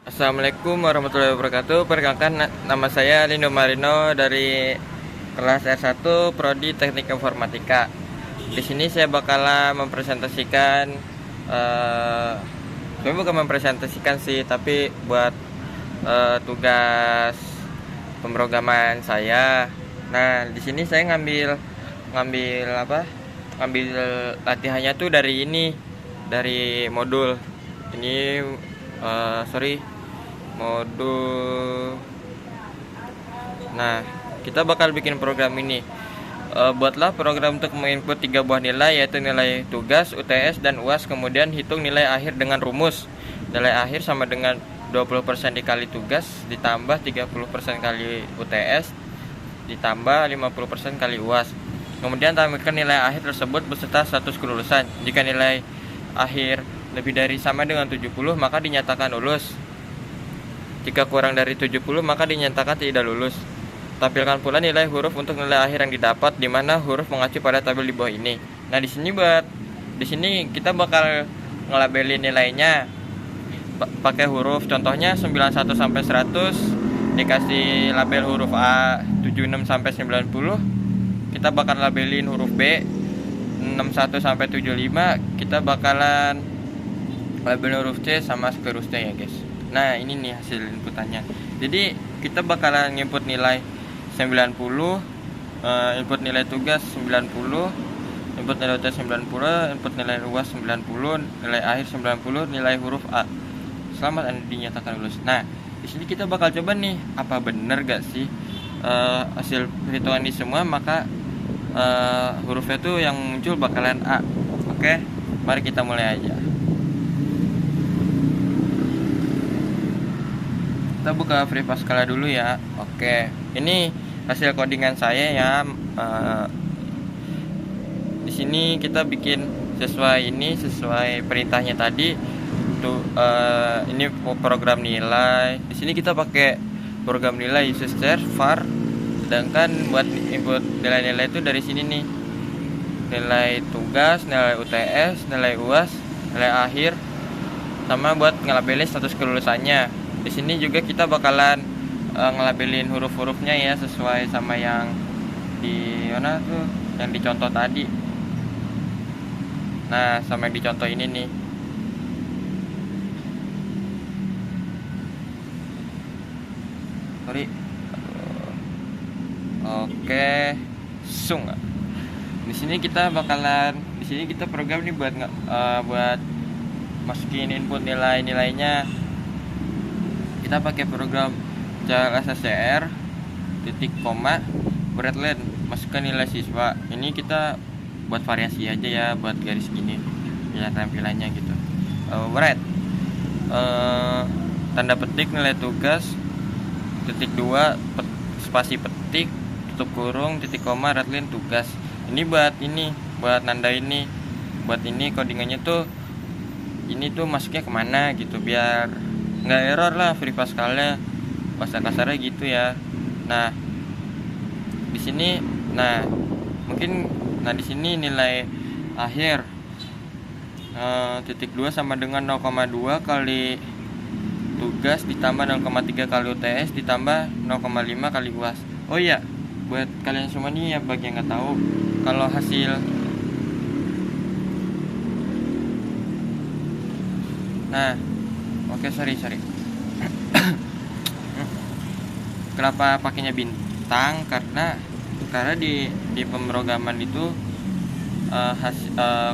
Assalamualaikum warahmatullahi wabarakatuh. Perkenalkan nama saya Lindo Marino dari kelas R1 Prodi Teknik Informatika. Di sini saya bakalan mempresentasikan sebenarnya bukan mempresentasikan sih, tapi buat tugas pemrograman saya. Nah, di sini saya ngambil ngambil apa? Ngambil latihannya tuh dari ini, dari modul ini modul. Nah, kita bakal bikin program ini. Buatlah program untuk menginput 3 buah nilai, yaitu nilai tugas, UTS, dan UAS. Kemudian hitung nilai akhir dengan rumus. Nilai akhir sama dengan 20% dikali tugas ditambah 30% kali UTS ditambah 50% kali UAS. Kemudian tampilkan nilai akhir tersebut beserta status kelulusan. Jika nilai akhir lebih dari sama dengan 70, maka dinyatakan lulus. Jika kurang dari 70, maka dinyatakan tidak lulus. Tampilkan pula nilai huruf untuk nilai akhir yang didapat, di mana huruf mengacu pada tabel di bawah ini. Nah, di sini kita bakal ngelabelin nilainya pakai huruf. Contohnya 91 sampai 100 dikasih label huruf A, 76 sampai 90 kita bakal labelin huruf B, 61 sampai 75 kita bakalan label huruf C sama seterusnya ya guys. Nah, ini nih hasil inputannya. Jadi kita bakalan input nilai 90, input nilai tugas 90, input nilai UTS 90, input nilai UAS 90, nilai akhir 90, nilai huruf A. Selamat Anda dinyatakan lulus. Nah, di sini kita bakal coba nih, apa bener gak sih hasil perhitungan ini semua, maka hurufnya tuh yang muncul bakalan A. Oke, mari kita mulai aja. Kita buka Free Pascala dulu ya. Oke, ini hasil codingan saya ya. Di sini kita bikin sesuai perintahnya tadi. Tuh, ini program nilai. Di sini kita pakai program nilai user var. Sedangkan buat input nilai-nilai itu dari sini nih. Nilai tugas, nilai UTS, nilai UAS, nilai akhir, sama buat ngelabelin status kelulusannya. Di sini juga kita bakalan ngelabelin huruf-hurufnya ya, sesuai sama yang di mana tuh, yang dicontoh tadi. Nah, sama yang dicontoh ini nih. Sorry. Oke, sung. Di sini kita program nih buat masukin input nilainya. Kita pakai program CLSSCR titik koma Breadline, masukkan nilai siswa. Ini kita buat variasi aja ya, buat garis gini biar tampilannya gitu. Tanda petik nilai tugas titik 2 spasi petik tutup kurung titik koma Breadline tugas. Ini buat nanda ini, buat ini codingannya tuh ini tuh masuknya kemana gitu, biar nggak error lah Free Pascalnya, bahasa kasarnya gitu ya. Nah, di sini di sini nilai akhir titik 2 sama dengan 0,2 kali tugas ditambah 0,3 kali UTS ditambah 0,5 kali UAS. Oh iya, buat kalian semua nih ya, bagi yang nggak tahu, kalau hasil sorry. Kenapa pakainya bintang? Karena di pemrograman itu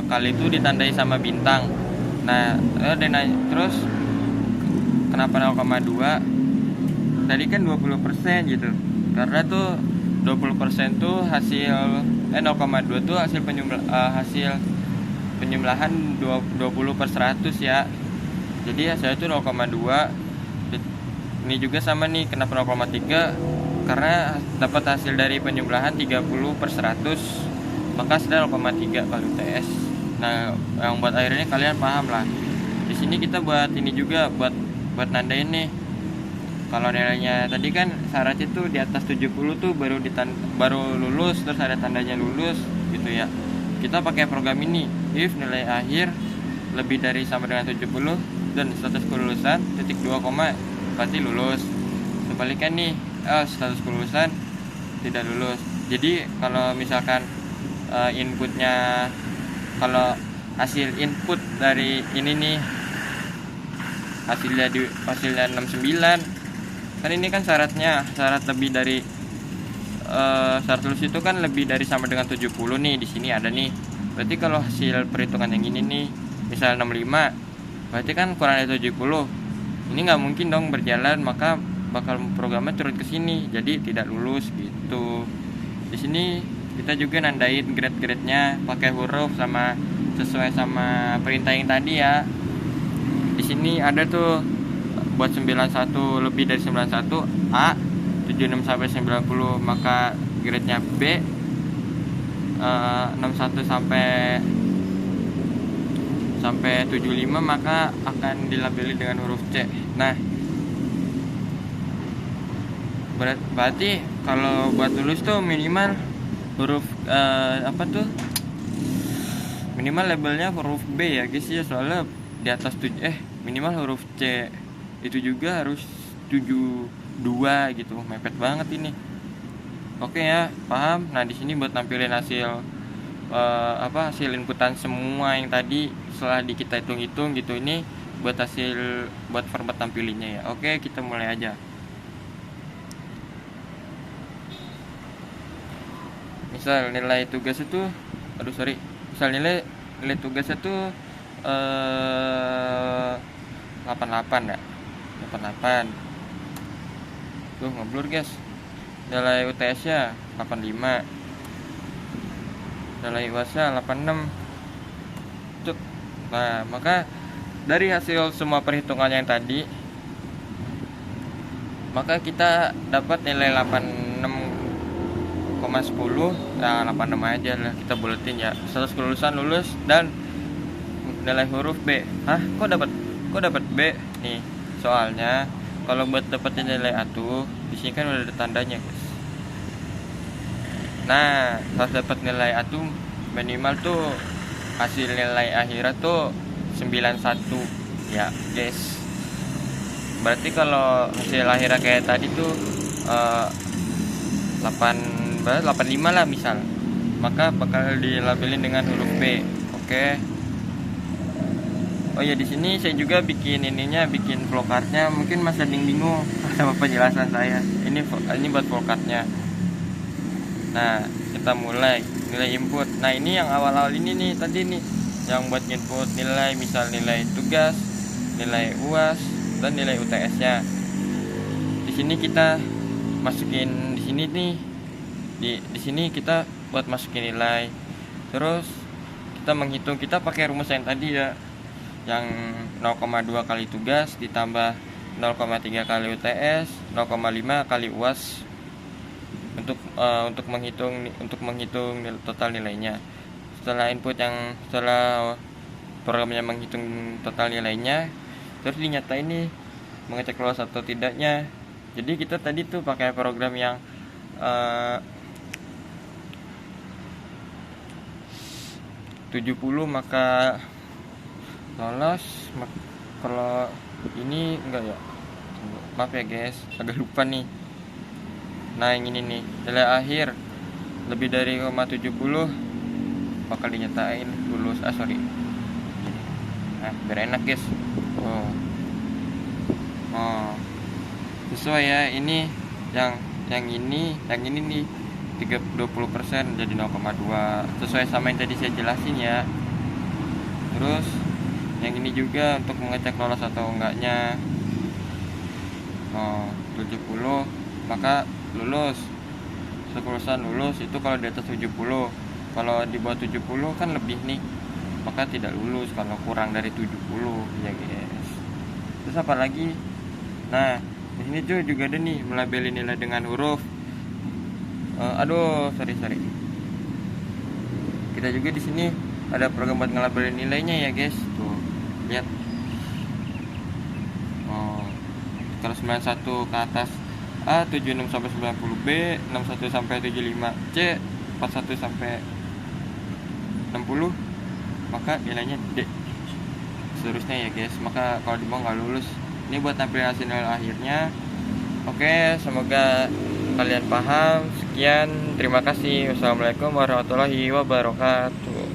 kali itu ditandai sama bintang. Nah, terus kenapa 0,2? Tadi kan 20% gitu. Karena tuh 20% tuh hasil 0,2 tuh hasil penjumlahan 20/100 ya. Jadi hasilnya itu 0,2. Ini juga sama nih, kenapa 0,3? Karena dapat hasil dari penjumlahan 30/100, maka sudah 0,3 kali UTS. Nah, yang buat akhirnya kalian paham lah. Di sini kita buat ini juga, buat nandain nih. Kalau nilainya tadi kan syaratnya tuh di atas 70 tuh baru lulus, terus ada tandanya lulus gitu ya. Kita pakai program ini, if nilai akhir lebih dari sama dengan 70, dan status kelulusan titik 2, berarti lulus. Sebaliknya nih, status kelulusan tidak lulus. Jadi kalau misalkan inputnya, kalau hasil input dari ini nih hasilnya 69, kan ini kan syarat lebih dari syarat lulus itu kan lebih dari sama dengan 70 nih, di sini ada nih. Berarti kalau hasil perhitungan yang ini nih misal 65, berarti kan kurang dari 70. Ini nggak mungkin dong berjalan, maka bakal programnya turun ke sini, jadi tidak lulus gitu. Di sini kita juga nandain grade-grade-nya pakai huruf sama sesuai sama perintah yang tadi ya. Di sini ada tuh buat 91 lebih dari 91 A, 76 sampai 90 maka grade-nya B, 61 sampai 75 maka akan dilabeli dengan huruf C. Nah, berarti kalau buat lulus tuh minimal huruf minimal labelnya huruf B ya guys ya, soalnya di atas minimal huruf C itu juga harus 72 gitu, mepet banget ini. Oke ya, paham. Nah, di sini buat nampilin hasil hasil inputan semua yang tadi setelah kita hitung-hitung gitu, ini buat format tampilinnya ya. Oke, kita mulai aja. Misal nilai tugas itu misal nilai tugasnya tuh 88 ya, 88 tuh ngeblur guys. Nilai UTS nya 85, nilai UAS nya 86. Nah, maka dari hasil semua perhitungan yang tadi, maka kita dapat nilai 86,10. Nah, 86 aja lah kita buletin ya. Status kelulusan lulus dan nilai huruf B. Kok dapat B? Nih, soalnya kalau buat dapetin nilai A tuh di sini kan udah ada tandanya, guys. Nah, harus dapat nilai A tuh minimal tuh hasil nilai akhirnya tuh 91 ya, guys. Berarti kalau hasil akhirnya kayak tadi tuh 85 lah misal, maka bakal dilabelin dengan huruf B. Oke. Oh ya, di sini saya juga bikin flowcardnya. Mungkin Mas ada yang bingung sama penjelasan saya. Ini buat flowcardnya. Nah, kita mulai nilai input. Nah, ini yang awal-awal ini nih tadi nih, yang buat input nilai, misal nilai tugas, nilai UAS, dan nilai UTS-nya. Di sini kita masukin di sini nih. Di sini kita buat masukin nilai. Terus kita menghitung, kita pakai rumus yang tadi ya, yang 0,2 kali tugas ditambah 0,3 kali UTS, 0,5 kali UAS untuk menghitung total nilainya. Setelah programnya menghitung total nilainya, terus dinyatain nih mengecek lolos atau tidaknya. Jadi kita tadi tuh pakai program yang 70 maka lolos. Kalau ini enggak ya, maaf ya guys, agak lupa nih. Nah, yang ini nih, nilai akhir lebih dari 0,70 bakal dinyatain lulus. Nah, biar enak guys. Sesuai ya, ini yang ini nih 20% jadi 0,2, sesuai sama yang tadi saya jelasin ya. Terus yang ini juga untuk mengecek lolos atau enggaknya 70 maka lulus. Kelulusan lulus itu kalau di atas 70. Kalau di bawah 70 kan lebih nih, maka tidak lulus kalau kurang dari 70 ya guys. Terus apa lagi? Nah, di sini juga ada nih melabeli nilai dengan huruf. Sorry. Kita juga di sini ada program buat ngelabelin nilainya ya guys. Tuh, lihat. Kalau 91 ke atas A, 76 sampai 90 B, 61 sampai 75 C, 41 sampai 60 maka nilainya D. seterusnya ya guys. Maka kalau di bawah nggak lulus, ini buat tampilan hasil nilai akhirnya. Oke, semoga kalian paham. Sekian, terima kasih. Wassalamualaikum warahmatullahi wabarakatuh.